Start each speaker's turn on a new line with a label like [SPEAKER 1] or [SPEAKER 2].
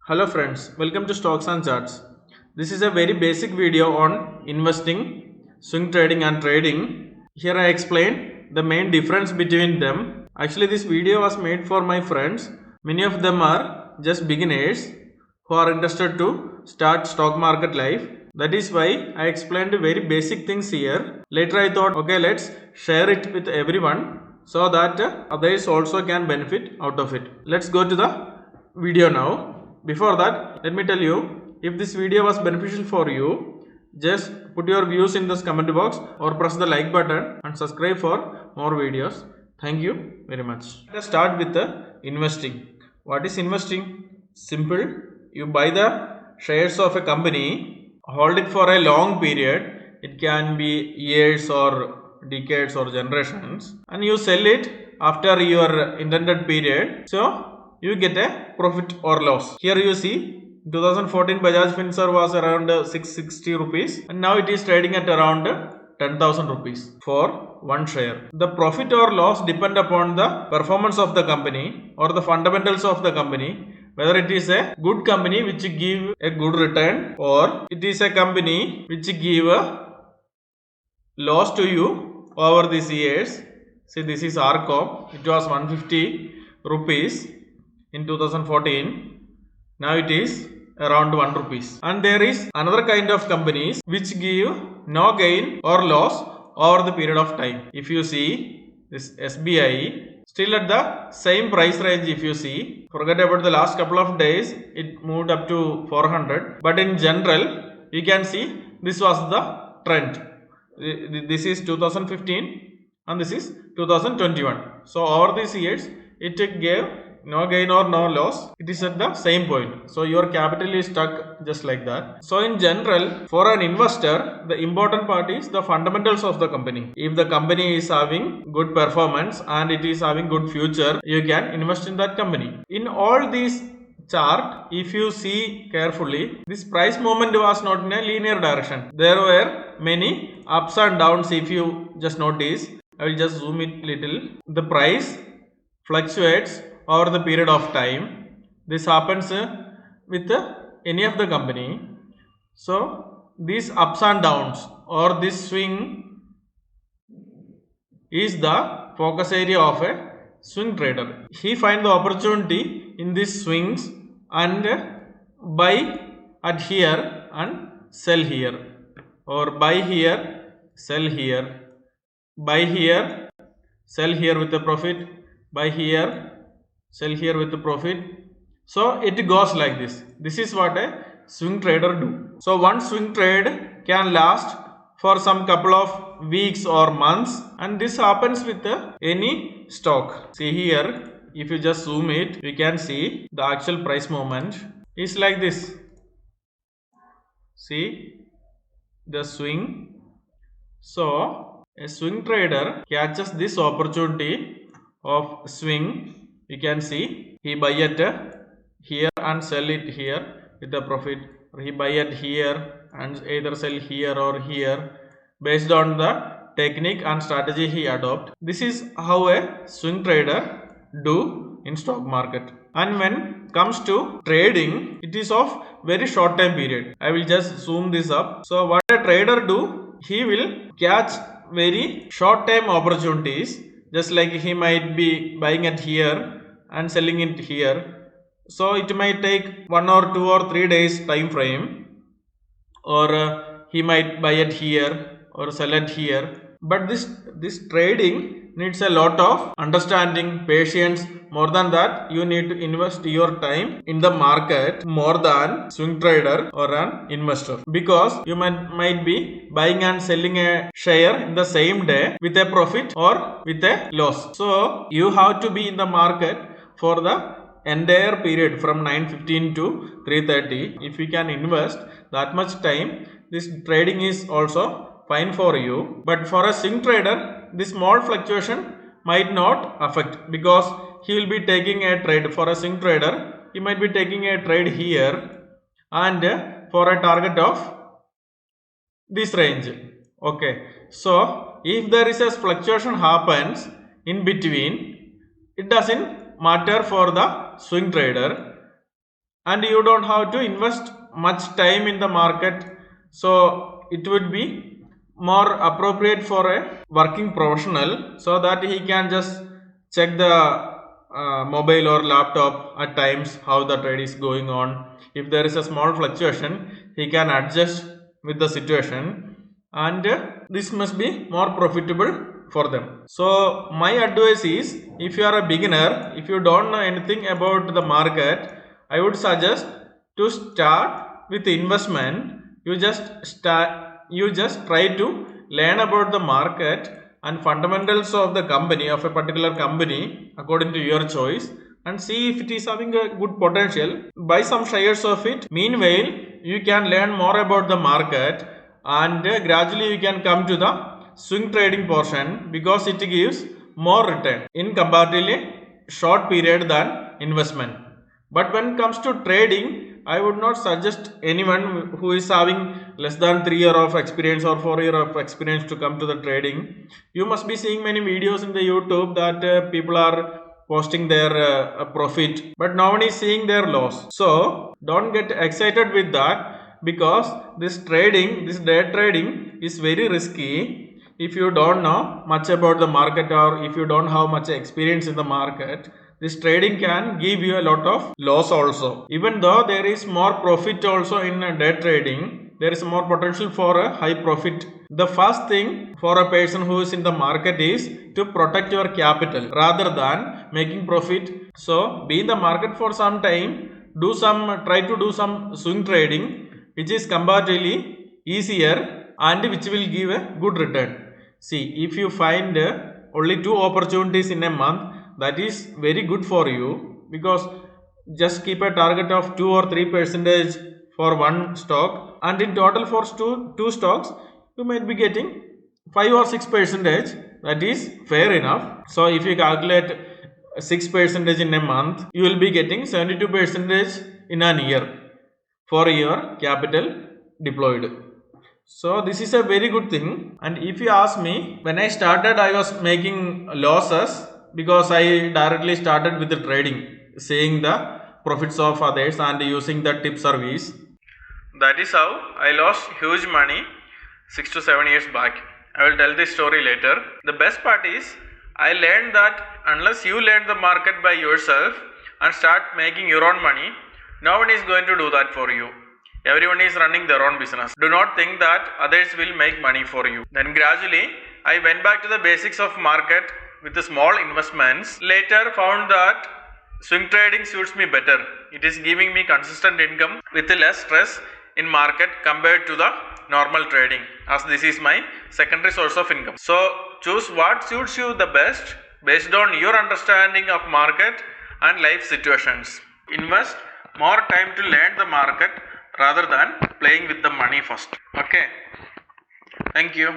[SPEAKER 1] Hello friends, welcome to Stocks and Charts. This is a very basic video on investing, swing trading and trading. Here I explain the main difference between them. Actually this video was made for my friends. Many of them are just beginners who are interested to start stock market life. That is why I explained very basic things here. Later I thought okay, let's share it with everyone so that others also can benefit out of it. Let's go to the video now. Before that, let me tell you, if this video was beneficial for you, just put your views in this comment box or press the like button and subscribe for more videos. Thank you very much. Let's start with the investing. What is investing? Simple. You buy the shares of a company, hold it for a long period. It can be years or decades or generations, and you sell it after your intended period. So you get a profit or loss. Here you see 2014 Bajaj Finserv was around 660 rupees and now it is trading at around 10,000 rupees for one share. The profit or loss depend upon the performance of the company or the fundamentals of the company, whether it is a good company which give a good return or it is a company which give a loss to you over these years. See, this is Arcom. It was 150 rupees in 2014. Now it is around 1 rupees. And there is another kind of companies which give no gain or loss over the period of time. If you see this SBI, still at the same price range. If you see, forget about the last couple of days, it moved up to 400. But in general, you can see this was the trend. This is 2015 and this is 2021. So over these years, it gave no gain or no loss. It is at the same point. So your capital is stuck just like that. So in general, for an investor, the important part is the fundamentals of the company. If the company is having good performance and it is having good future, you can invest in that company. In all these chart, if you see carefully, this price movement was not in a linear direction. There were many ups and downs. If you just notice, I will just zoom it little. The price fluctuates over the period of time. This happens with any of the company. So these ups and downs or this swing is the focus area of a swing trader. He finds the opportunity in these swings and buy at here and sell here, or buy here, sell here, buy here, sell here with a profit, buy here, sell here with a profit. So it goes like this. This is what a swing trader do. So one swing trade can last for some couple of weeks or months, and this happens with any stock. See here, if you just zoom it, you can see the actual price movement is like this. See the swing. So a swing trader catches this opportunity of swing. You can see he buy it here and sell it here with a profit, or he buy it here and either sell here or here based on the technique and strategy he adopt. This is how a swing trader do in stock market. And when comes to trading, it is of very short time period. I will just zoom this up. So what a trader do, he will catch very short time opportunities, just like he might be buying it here and selling it here. So it might take 1 or 2 or 3 days time frame, or he might buy it here or sell it here. But this trading needs a lot of understanding, patience. More than that, you need to invest your time in the market more than swing trader or an investor, because you might be buying and selling a share in the same day with a profit or with a loss. So you have to be in the market for the entire period from 9:15 to 3:30. If you can invest that much time, this trading is also fine for you. But for a swing trader, this small fluctuation might not affect, because he will be taking a trade. For a swing trader, he might be taking a trade here and for a target of this range. Okay, so if there is a fluctuation happens in between, it doesn't matter for the swing trader. and you don't have to invest much time in the market, so it would be more appropriate for a working professional, so that he can just check the mobile or laptop at times how the trade is going on. If there is a small fluctuation, he can adjust with the situation, and this must be more profitable for them. So my advice is, if you are a beginner, if you don't know anything about the market, I would suggest to start with investment. You just try to learn about the market and fundamentals of the company, of a particular company, according to your choice, and see if it is having a good potential. Buy some shares of it. Meanwhile, you can learn more about the market, and gradually you can come to the swing trading portion, because it gives more return in comparatively short period than investment. But when it comes to trading, I would not suggest anyone who is having less than 3 years of experience or 4 years of experience to come to the trading. You must be seeing many videos in the YouTube that people are posting their profit, but no one is seeing their loss. So don't get excited with that, because this day trading is very risky. If you don't know much about the market, or if you don't have much experience in the market, this trading can give you a lot of loss also. Even though there is more profit also in day trading, there is more potential for a high profit. The first thing for a person who is in the market is to protect your capital rather than making profit. So be in the market for some time, try to do some swing trading, which is comparatively easier and which will give a good return. See, if you find only 2 opportunities in a month, that is very good for you, because just keep a target of 2 or 3% for one stock, and in total for two stocks you might be getting 5 or 6%. That is fair enough. So if you calculate 6% in a month, you will be getting 72% in an year for your capital deployed. So this is a very good thing. And if you ask me, when I started, I was making losses, because I directly started with the trading, seeing the profits of others and using the tip service. That is how I lost huge money 6 to 7 years back. I will tell this story later. The best part is, I learned that unless you learn the market by yourself and start making your own money, no one is going to do that for you. Everyone is running their own business. Do not think that others will make money for you. Then gradually, I went back to the basics of market with the small investments. Later found that swing trading suits me better. It is giving me consistent income with less stress in market compared to the normal trading, as this is my secondary source of income. So choose what suits you the best based on your understanding of market and life situations. Invest more time to learn the market rather than playing with the money first. Okay, thank you.